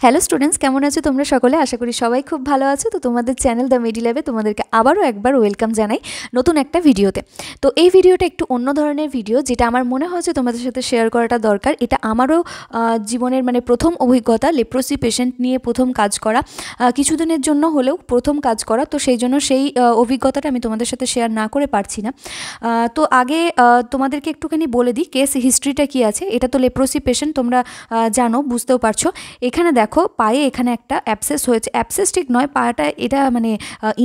Hello students, কেমন আছো তোমরা সকলে? আশা করি সবাই খুব ভালো আছো। তো তোমাদের চ্যানেল দ্য মিডি ল্যাবে তোমাদেরকে আবারও একবার ওয়েলকাম জানাই নতুন একটা ভিডিওতে। তো এই ভিডিওটা একটু অন্য ধরনের ভিডিও, যেটা আমার মনে হয়েছে তোমাদের সাথে শেয়ার করাটা দরকার। এটা আমারও জীবনের প্রথম অভিজ্ঞতা, লেপ্রোসি পেশেন্ট নিয়ে প্রথম কাজ করা, কিছুদিনের জন্য হলেও প্রথম কাজ করা। তো সেই জন্য সেই অভিজ্ঞতাটা আমি তোমাদের সাথে শেয়ার না করে পারছি না। তো আগে তোমাদেরকে একটুখানি বলে দিই কেস হিস্ট্রিটা কী আছে। এটা তো লেপ্রোসি পেশেন্ট, তোমরা জানো, বুঝতেও পারছো। এখানে দেখো পায়ে এখানে একটা অ্যাবসেস হয়েছে, অ্যাবসেস ঠিক নয়, পাটা এটা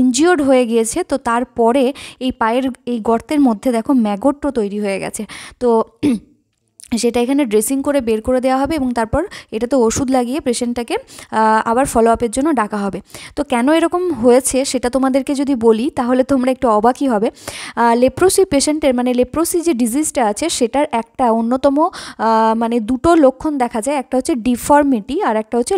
ইনজিওর্ড হয়ে গিয়েছে। তো তারপরে এই পায়ের এই গর্তের মধ্যে দেখো ম্যাগটও তৈরি হয়ে গেছে। তো সেটা এখানে ড্রেসিং করে বের করে দেওয়া হবে এবং তারপর এটাতে ওষুধ লাগিয়ে পেশেন্টটাকে আবার ফলো আপের জন্য ডাকা হবে। তো কেন এরকম হয়েছে সেটা তোমাদেরকে যদি বলি তাহলে তোমরা একটু অবাকই হবে। লেপ্রোসি পেশেন্টের লেপ্রোসি যে ডিজিজটা আছে সেটার একটা অন্যতম দুটো লক্ষণ দেখা যায়। একটা হচ্ছে ডিফর্মিটি আর একটা হচ্ছে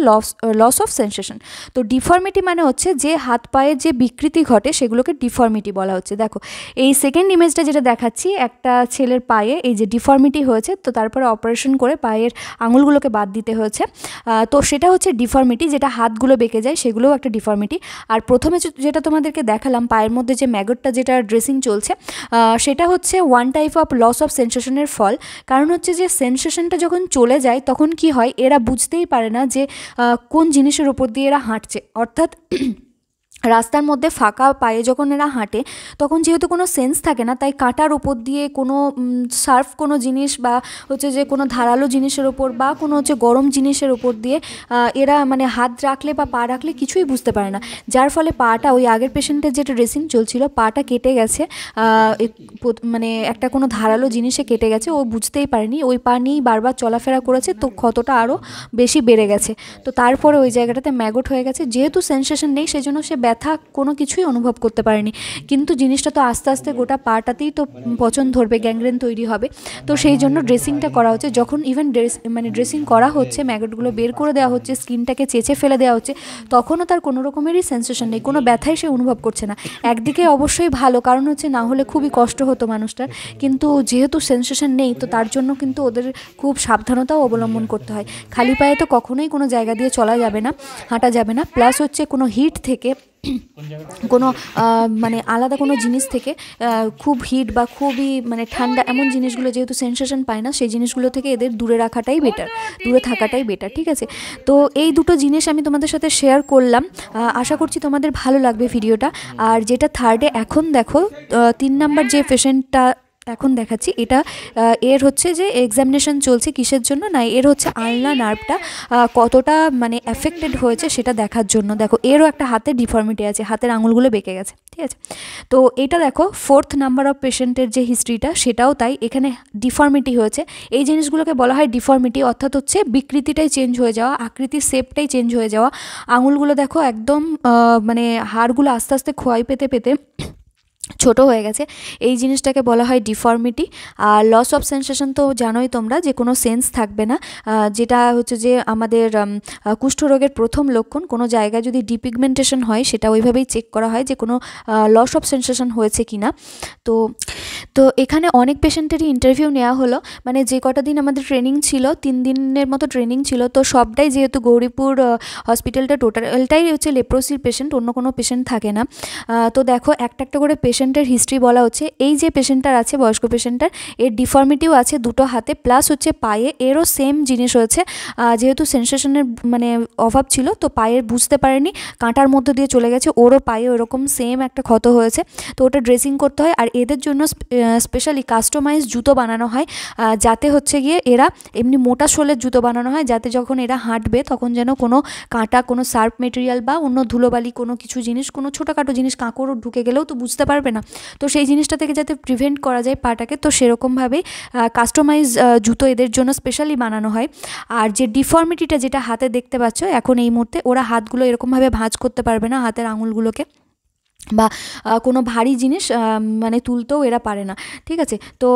লস অফ সেন্সেশন। তো ডিফর্মিটি হচ্ছে যে হাত পায়ের যে বিকৃতি ঘটে সেগুলোকে ডিফর্মিটি বলা হচ্ছে। দেখো এই সেকেন্ড ইমেজটা যেটা দেখাচ্ছি, একটা ছেলের পায়ে এই যে ডিফর্মিটি হয়েছে, তো তারপরে অপারেশন করে পায়ের আঙুলগুলোকে বাদ দিতে হয়েছে। তো সেটা হচ্ছে ডিফর্মিটি, যেটা হাতগুলো বেঁকে যায় সেগুলোও একটা ডিফর্মিটি। আর প্রথমে যেটা তোমাদেরকে দেখালাম পায়ের মধ্যে যে ম্যাগটটা যেটা ড্রেসিং চলছে, সেটা হচ্ছে one type of loss of সেন্সেশনের ফল। কারণ হচ্ছে যে সেন্সেশনটা যখন চলে যায় তখন কি হয়, এরা বুঝতেই পারে না যে কোন জিনিসের উপর দিয়ে এরা হাঁটছে। অর্থাৎ রাস্তার মধ্যে ফাঁকা পায়ে যখন এরা হাঁটে তখন যেহেতু কোনো সেন্স থাকে না, তাই কাঁটার ওপর দিয়ে কোনো শার্প কোনো জিনিস বা হচ্ছে যে কোনো ধারালো জিনিসের ওপর বা কোনো হচ্ছে গরম জিনিসের ওপর দিয়ে এরা হাত রাখলে বা পা রাখলে কিছুই বুঝতে পারে না। যার ফলে পাটা, ওই আগের পেশেন্টের যেটা ড্রেসিং চলছিল, পাটা কেটে গেছে, একটা কোনো ধারালো জিনিসে কেটে গেছে, ও বুঝতেই পারেনি, ওই পা নিয়েই বারবার চলাফেরা করেছে, তো ক্ষতটা আরও বেশি বেড়ে গেছে। তো তারপরে ওই জায়গাটাতে ম্যাগট হয়ে গেছে। যেহেতু সেন্সেশন নেই সেজন্য সে ব্যথা কোনো কিছুই অনুভব করতে পারেনি, কিন্তু জিনিসটা তো আস্তে আস্তে গোটা পাটাতেই তো পচন ধরবে, গ্যাংগ্রেন তৈরি হবে। তো সেই জন্য ড্রেসিংটা করা হচ্ছে। যখন ইভেন ড্রেসিং করা হচ্ছে, ম্যাগটগুলো বের করে দেওয়া হচ্ছে, স্কিনটাকে চেঁচে ফেলে দেওয়া হচ্ছে, তখনও তার কোনো রকমেরই সেন্সেশন নেই, কোনো ব্যথাই সে অনুভব করছে না। একদিকে অবশ্যই ভালো, কারণ হচ্ছে না হলে খুবই কষ্ট হতো মানুষটার, কিন্তু যেহেতু সেন্সেশন নেই তো তার জন্য কিন্তু ওদের খুব সাবধানতাও অবলম্বন করতে হয়। খালি পায়ে তো কখনোই কোনো জায়গা দিয়ে চলা যাবে না, হাঁটা যাবে না। প্লাস হচ্ছে কোনো হিট থেকে, কোনো আলাদা কোনো জিনিস থেকে, খুব হিট বা খুবই ঠান্ডা এমন জিনিসগুলো যেহেতু সেন্সেশন পায় না, সেই জিনিসগুলো থেকে এদের দূরে রাখাটাই বেটার, দূরে থাকাটাই বেটার। ঠিক আছে, তো এই দুটো জিনিস আমি তোমাদের সাথে শেয়ার করলাম। আশা করছি তোমাদের ভালো লাগবে ভিডিওটা। আর যেটা থার্ডে এখন দেখো, 3 নাম্বার যে পেশেন্টটা এখন দেখাচ্ছি, এটা এর হচ্ছে যে এক্সামিনেশন চলছে কিসের জন্য না, এর হচ্ছে আলনা নার্ভটা কতটা এফেক্টেড হয়েছে সেটা দেখার জন্য। দেখো এরও একটা হাতের ডিফর্মিটি আছে, হাতের আঙুলগুলো বেঁকে গেছে। ঠিক আছে, তো এটা দেখো 4th নাম্বার অফ পেশেন্টের যে হিস্ট্রিটা সেটাও তাই, এখানে ডিফর্মিটি হয়েছে। এই জিনিসগুলোকে বলা হয় ডিফর্মিটি, অর্থাৎ হচ্ছে বিকৃতিটাই চেঞ্জ হয়ে যাওয়া, আকৃতির শেপটাই চেঞ্জ হয়ে যাওয়া। আঙুলগুলো দেখো একদম হাড়গুলো আস্তে আস্তে ক্ষয় পেতে পেতে ছোট হয়ে গেছে, এই জিনিসটাকে বলা হয় ডিফর্মিটি। আর লস অফ সেন্সেশন তো জানোই তোমরা, যে কোনো সেন্স থাকবে না, যেটা হচ্ছে যে আমাদের কুষ্ঠরোগের প্রথম লক্ষণ। কোনো জায়গায় যদি ডিপিগমেন্টেশন হয় সেটা ওইভাবেই চেক করা হয় যে কোনো লস অফ সেন্সেশন হয়েছে কি না। তো এখানে অনেক পেশেন্টেরই ইন্টারভিউ নেওয়া হলো, যে কটা দিন আমাদের ট্রেনিং ছিল, 3 দিনের মতো ট্রেনিং ছিল। তো সবটাই যেহেতু গৌরীপুর হসপিটালটা টোটালটাই হচ্ছে লেপ্রোসির পেশেন্ট, অন্য কোনো পেশেন্ট থাকে না। তো দেখো একটা একটা করে পেশেন্টের হিস্ট্রি বলা হচ্ছে। এই যে পেশেন্টটার আছে, বয়স্ক পেশেন্টটার, এর ডিফর্মিটিও আছে দুটো হাতে, প্লাস হচ্ছে পায়ে এরও সেম জিনিস হয়েছে। যেহেতু সেন্সেশনের অভাব ছিল, তো পায়ের বুঝতে পারেনি, কাঁটার মধ্যে দিয়ে চলে গেছে, ওরও পায়ে ওরকম সেম একটা ক্ষত হয়েছে। তো ওটা ড্রেসিং করতে হয়। আর এদের জন্য স্পেশালি কাস্টমাইজ জুতো বানানো হয়, যাতে হচ্ছে গিয়ে এরা এমনি মোটা শোলের জুতো বানানো হয়, যাতে যখন এরা হাঁটবে তখন যেন কোনো কাঁটা, কোনো শার্প মেটেরিয়াল বা অন্য ধুলোবালি কোনো কিছু জিনিস, কোনো ছোটোখাটো জিনিস, কাঁকড় ঢুকে গেলেও তো বুঝতে পারবে না। তো সেই জিনিসটা থেকে যাতে প্রিভেন্ট করা যায় পাটাকে, তো সেরকমভাবে কাস্টমাইজ জুতো এদের জন্য স্পেশালি বানানো হয়। আর যে ডিফর্মিটিটা যেটা হাতে দেখতে পাচ্ছ এখন এই মুহূর্তে, ওরা হাতগুলো এরকমভাবে ভাঁজ করতে পারবে না, হাতের আঙুলগুলোকে, বা কোনো ভারী জিনিস তুলতেও এরা পারে না। ঠিক আছে, তো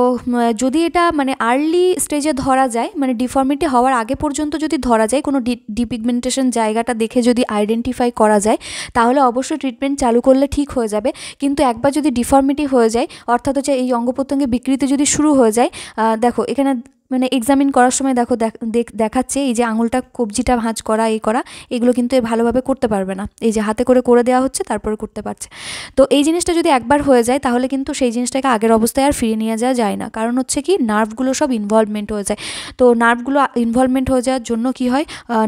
যদি এটা আর্লি স্টেজে ধরা যায়, ডিফর্মিটি হওয়ার আগে পর্যন্ত যদি ধরা যায়, কোনো ডিপিগমেন্টেশন জায়গাটা দেখে যদি আইডেন্টিফাই করা যায়, তাহলে অবশ্যই ট্রিটমেন্ট চালু করলে ঠিক হয়ে যাবে। কিন্তু একবার যদি ডিফর্মিটি হয়ে যায়, অর্থাৎ হচ্ছে এই অঙ্গ প্রত্যঙ্গে বিকৃতি যদি শুরু হয়ে যায়, দেখো এখানে মানে এক্সামিন করার সময় দেখো দেখাচ্ছে এই যে আঙুলটা কবজিটা ভাঁজ করা এই করা, এগুলো কিন্তু এ ভালোভাবে করতে পারবে না। এই যে হাতে করে দেওয়া হচ্ছে তারপরে করতে পারছে। তো এই জিনিসটা যদি একবার হয়ে যায় তাহলে কিন্তু সেই জিনিসটাকে আগের অবস্থায় আর ফিরিয়ে নিয়ে যাওয়া যায় না। কারণ হচ্ছে কি নার্ভগুলো সব ইনভলভমেন্ট হয়ে যায়। তো নার্ভগুলো ইনভলভমেন্ট হয়ে যাওয়ার জন্য কি হয়,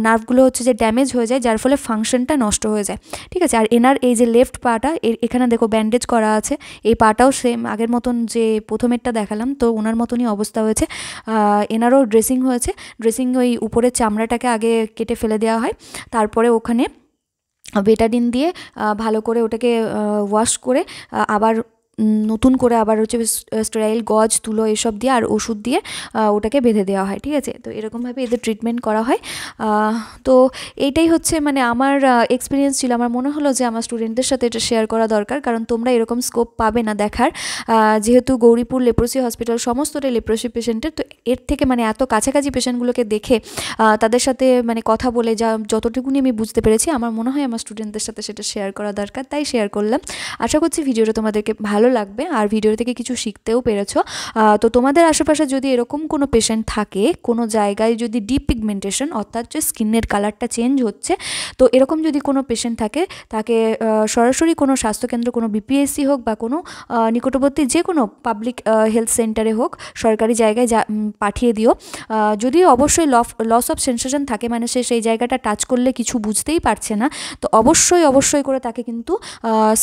নার্ভগুলো হচ্ছে যে ড্যামেজ হয়ে যায়, যার ফলে ফাংশনটা নষ্ট হয়ে যায়। ঠিক আছে। আর এনার এই যে লেফট পাটা, এখানে দেখো ব্যান্ডেজ করা আছে, এই পাটাও সেম আগের মতন যে প্রথমেরটা দেখালাম তো ওনার মতনই অবস্থা হয়েছে। এনারও ড্রেসিং হয়েছে। ড্রেসিং ওই উপরের চামড়াটাকে আগে কেটে ফেলে দেওয়া হয়, তারপরে ওখানে বেটাডিন দিয়ে ভালো করে ওটাকে ওয়াশ করে আবার নতুন করে আবার হচ্ছে স্টেরাইল গজ তুলো এসব দিয়ে আর ওষুধ দিয়ে ওটাকে বেঁধে দেওয়া হয়। ঠিক আছে। তো এরকমভাবে এদের ট্রিটমেন্ট করা হয়। তো এইটাই হচ্ছে মানে আমার এক্সপিরিয়েন্স ছিল। আমার মনে হলো যে আমার স্টুডেন্টদের সাথে এটা শেয়ার করা দরকার, কারণ তোমরা এরকম স্কোপ পাবে না দেখার। যেহেতু গৌরীপুর লেপ্রোসি হসপিটাল সমস্তটাই লেপ্রোসি পেশেন্টের, তো এর থেকে মানে এত কাছাকাছি পেশেন্টগুলোকে দেখে তাদের সাথে মানে কথা বলে যতটুকুনি আমি বুঝতে পেরেছি, আমার মনে হয় আমার স্টুডেন্টদের সাথে সেটা শেয়ার করা দরকার, তাই শেয়ার করলাম। আশা করছি ভিডিওটা তোমাদেরকে ভালো লাগবে আর ভিডিও থেকে কিছু শিখতেও পেরেছো। তো তোমাদের আশেপাশে যদি এরকম কোনো পেশেন্ট থাকে, কোনো জায়গায় যদি ডিপ পিগমেন্টেশন অর্থাৎ যে স্কিনের কালারটা চেঞ্জ হচ্ছে, তো এরকম যদি কোনো পেশেন্ট থাকে, তাকে সরাসরি কোনো স্বাস্থ্যকেন্দ্র, কোনো বিপিএসসি হোক বা কোনো নিকটবর্তী যে কোনো পাবলিক হেলথ সেন্টারে হোক, সরকারি জায়গায় পাঠিয়ে দিও। যদিও অবশ্যই লস অফ সেন্সেশন থাকে, মানে সে সেই জায়গাটা টাচ করলে কিছু বুঝতেই পারছে না, তো অবশ্যই করে তাকে কিন্তু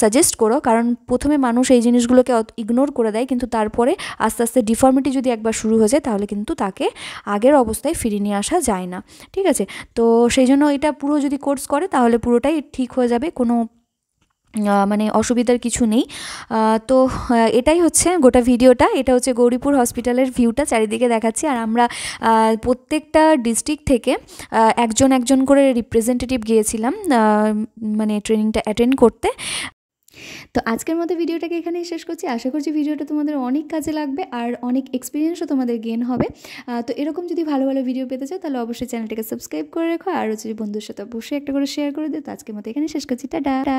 সাজেস্ট করো। কারণ প্রথমে মানুষ এই জিনিসগুলোকে ইগনোর করে দেয়, কিন্তু তারপরে আস্তে আস্তে ডিফর্মিটি যদি একবার শুরু হয়ে যায় তাহলে কিন্তু তাকে আগের অবস্থায় ফিরিয়ে নিয়ে আসা যায় না। ঠিক আছে। তো সেই জন্য এটা পুরো যদি কোর্স করে তাহলে পুরোটাই ঠিক হয়ে যাবে, কোনো মানে অসুবিধার কিছু নেই। তো এটাই হচ্ছে গোটা ভিডিওটা। এটা হচ্ছে গৌরীপুর হসপিটালের ভিউটা চারিদিকে দেখাচ্ছি। আর আমরা প্রত্যেকটা ডিস্ট্রিক্ট থেকে একজন করে রিপ্রেজেন্টেটিভ গিয়েছিলাম মানে ট্রেনিংটা অ্যাটেন্ড করতে। তো আজকের মতো ভিডিওটাকে এখানেই শেষ করছি। আশা করছি ভিডিওটা তোমাদের অনেক কাজে লাগবে আর অনেক এক্সপিরিয়েন্সও তোমাদের গেইন হবে। তো এরকম যদি ভালো ভিডিও পেতে চাও তাহলে অবশ্যই চ্যানেলটাকে সাবস্ক্রাইব করে রাখো, আর হচ্ছে বন্ধুর সাথে অবশ্যই একটা করে শেয়ার করে দিও। তো আজকের মতো এখানেই শেষ করছি। টাটা।